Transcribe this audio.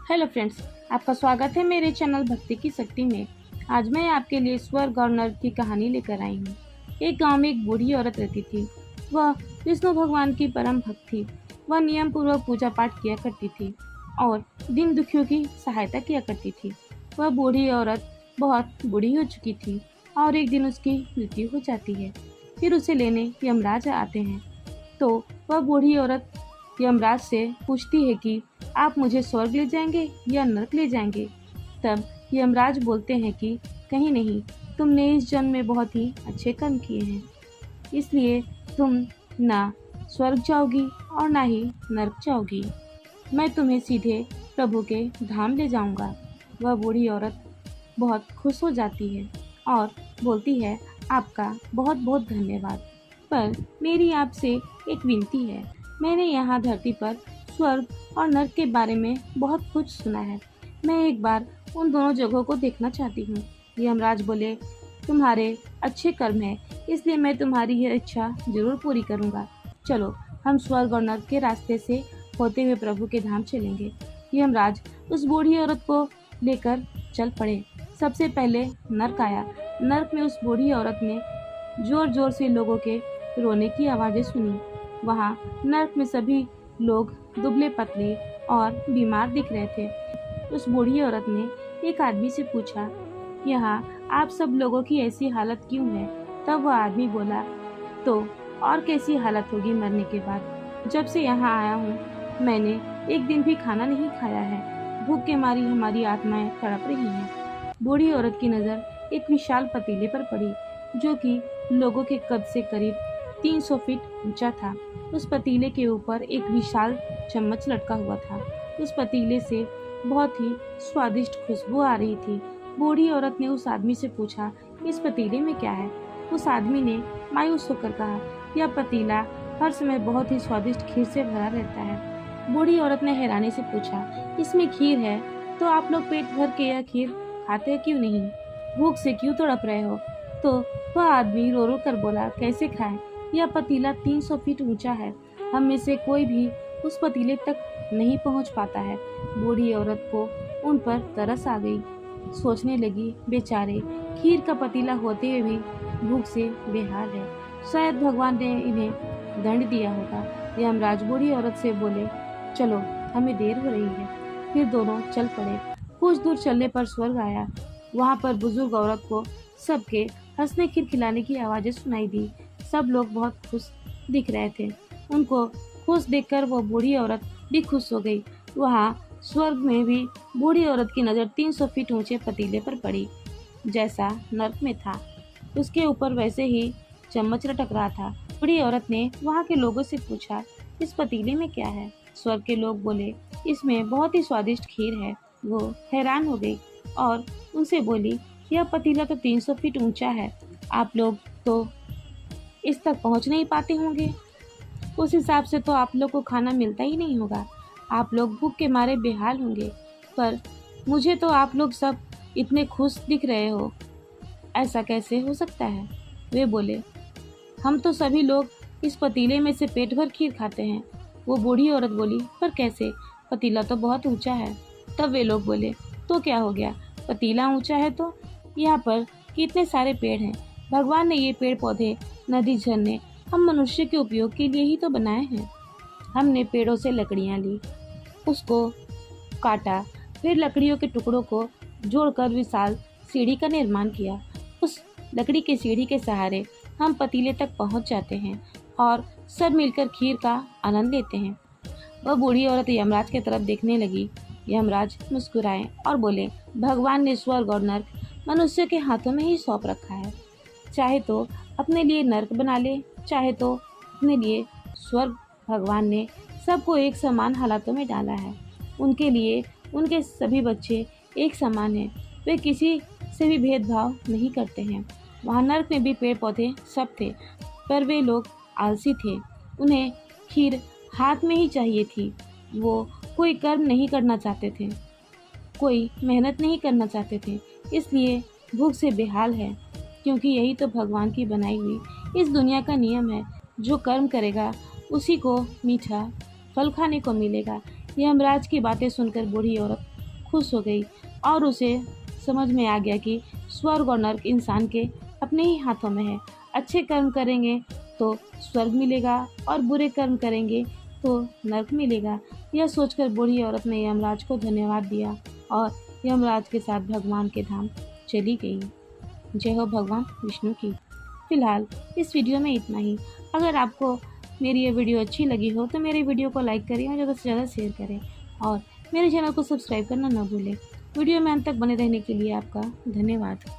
Hello friends, आपका स्वागत है मेरे चैनल भक्ति की शक्ति में। आज मैं आपके लिए स्वर्ग और नर्क की कहानी लेकर आई हूँ। एक गांव में एक बूढ़ी औरत रहती थी। वह विष्णु भगवान की परम भक्त थी। वह नियम पूर्वक पूजा पाठ किया करती थी और दीन दुखियों की सहायता किया करती थी। वह बूढ़ी औरत बहुत बूढ़ी हो चुकी थी और एक दिन उसकी मृत्यु हो जाती है। फिर उसे लेने यमराज आते हैं। तो वह बूढ़ी औरत यमराज से पूछती है कि आप मुझे स्वर्ग ले जाएंगे या नरक ले जाएंगे। तब यमराज बोलते हैं कि कहीं नहीं, तुमने इस जन्म में बहुत ही अच्छे कर्म किए हैं, इसलिए तुम ना स्वर्ग जाओगी और ना ही नरक जाओगी। मैं तुम्हें सीधे प्रभु के धाम ले जाऊंगा। वह बूढ़ी औरत बहुत खुश हो जाती है और बोलती है, आपका बहुत बहुत धन्यवाद, पर मेरी आपसे एक विनती है। मैंने यहाँ धरती पर स्वर्ग और नर्क के बारे में बहुत कुछ सुना है। मैं एक बार उन दोनों जगहों को देखना चाहती हूँ। यमराज बोले, तुम्हारे अच्छे कर्म है, इसलिए मैं तुम्हारी यह इच्छा जरूर पूरी करूँगा। चलो, हम स्वर्ग और नर्क के रास्ते से होते हुए प्रभु के धाम चलेंगे। यमराज उस बूढ़ी औरत को लेकर चल पड़े। सबसे पहले नर्क आया। नर्क में उस बूढ़ी औरत ने जोर जोर से लोगों के रोने की आवाज़ें सुनी। वहाँ नर्क में सभी लोग दुबले पतले और बीमार दिख रहे थे। उस बूढ़ी औरत ने एक आदमी से पूछा, यहाँ आप सब लोगों की ऐसी हालत क्यों है? तब वह आदमी बोला, तो और कैसी हालत होगी मरने के बाद। जब से यहाँ आया हूँ मैंने एक दिन भी खाना नहीं खाया है। भूख के मारी हमारी आत्माएं तड़प रही हैं। बूढ़ी औरत की नज़र एक विशाल पतीले पर पड़ी, जो कि लोगों के कद से करीब 300 फीट ऊंचा था। उस पतीले के ऊपर एक विशाल चम्मच लटका हुआ था। उस पतीले से बहुत ही स्वादिष्ट खुशबू आ रही थी। बूढ़ी औरत ने उस आदमी से पूछा, इस पतीले में क्या है? उस आदमी ने मायूस होकर कहा, यह पतीला हर समय बहुत ही स्वादिष्ट खीर से भरा रहता है। बूढ़ी औरत ने हैरानी से पूछा, इसमें खीर है तो आप लोग पेट भर के यह खीर खाते क्यों नहीं? भूख से क्यों तड़प रहे हो? तो वह आदमी रो रो कर बोला, कैसे खाएं? यह पतीला 300 फीट ऊंचा है। हम में से कोई भी उस पतीले तक नहीं पहुंच पाता है। बूढ़ी औरत को उन पर तरस आ गई। सोचने लगी, बेचारे खीर का पतीला होते हुए भी भूख से बेहाल है। शायद भगवान ने इन्हें दंड दिया होगा। यमराज बूढ़ी औरत से बोले, चलो, हमें देर हो रही है। फिर दोनों चल पड़े। कुछ दूर चलने पर स्वर्ग आया। वहाँ पर बुजुर्ग औरत को सबके हंसने खिलखिलाने की आवाज़ें सुनाई दी। सब लोग बहुत खुश दिख रहे थे। उनको खुश देखकर वो बूढ़ी औरत भी खुश हो गई। वहाँ स्वर्ग में भी बूढ़ी औरत की नज़र 300 फीट ऊंचे पतीले पर पड़ी, जैसा नर्क में था। उसके ऊपर वैसे ही चम्मच लटक रहा था। बूढ़ी औरत ने वहाँ के लोगों से पूछा, इस पतीले में क्या है? स्वर्ग के लोग बोले, इसमें बहुत ही स्वादिष्ट खीर है। वो हैरान हो गई और उनसे बोली, यह पतीला तो 300 फीट ऊंचा है। आप लोग तो इस तक पहुंच नहीं पाते होंगे। उस हिसाब से तो आप लोग को खाना मिलता ही नहीं होगा। आप लोग भूख के मारे बेहाल होंगे। पर मुझे तो आप लोग सब इतने खुश दिख रहे हो, ऐसा कैसे हो सकता है? वे बोले, हम तो सभी लोग इस पतीले में से पेट भर खीर खाते हैं। वो बूढ़ी औरत बोली, पर कैसे? पतीला तो बहुत ऊंचा है। तब वे लोग बोले, तो क्या हो गया? पतीला ऊंचा है तो यहाँ पर कितने सारे पेड़ हैं। भगवान ने ये पेड़ पौधे, नदी, झरने हम मनुष्य के उपयोग के लिए ही तो बनाए हैं। हमने पेड़ों से लकड़ियाँ ली, उसको काटा, फिर लकड़ियों के टुकड़ों को जोड़कर विशाल सीढ़ी का निर्माण किया। उस लकड़ी की सीढ़ी के सहारे हम पतीले तक पहुंच जाते हैं और सब मिलकर खीर का आनंद लेते हैं। वह बूढ़ी औरत यमराज की तरफ देखने लगी। यमराज मुस्कुराए और बोले, भगवान ने स्वर्ग और नर्क मनुष्य के हाथों में ही सौंप रखा है। चाहे तो अपने लिए नर्क बना ले, चाहे तो अपने लिए स्वर्ग। भगवान ने सबको एक समान हालातों में डाला है। उनके लिए उनके सभी बच्चे एक समान हैं। वे किसी से भी भेदभाव नहीं करते हैं। वहाँ नर्क में भी पेड़ पौधे सब थे, पर वे लोग आलसी थे। उन्हें खीर हाथ में ही चाहिए थी। वो कोई कर्म नहीं करना चाहते थे, कोई मेहनत नहीं करना चाहते थे, इसलिए भूख से बेहाल है। क्योंकि यही तो भगवान की बनाई हुई इस दुनिया का नियम है। जो कर्म करेगा उसी को मीठा फल खाने को मिलेगा। यमराज की बातें सुनकर बूढ़ी औरत खुश हो गई और उसे समझ में आ गया कि स्वर्ग और नर्क इंसान के अपने ही हाथों में है। अच्छे कर्म करेंगे तो स्वर्ग मिलेगा और बुरे कर्म करेंगे तो नर्क मिलेगा। यह सोचकर बूढ़ी औरत ने यमराज को धन्यवाद दिया और यमराज के साथ भगवान के धाम चली गई। जय हो भगवान विष्णु की। फिलहाल इस वीडियो में इतना ही। अगर आपको मेरी ये वीडियो अच्छी लगी हो तो मेरे वीडियो को लाइक करें और ज़्यादा से ज़्यादा शेयर करें और मेरे चैनल को सब्सक्राइब करना न भूलें। वीडियो में अंत तक बने रहने के लिए आपका धन्यवाद।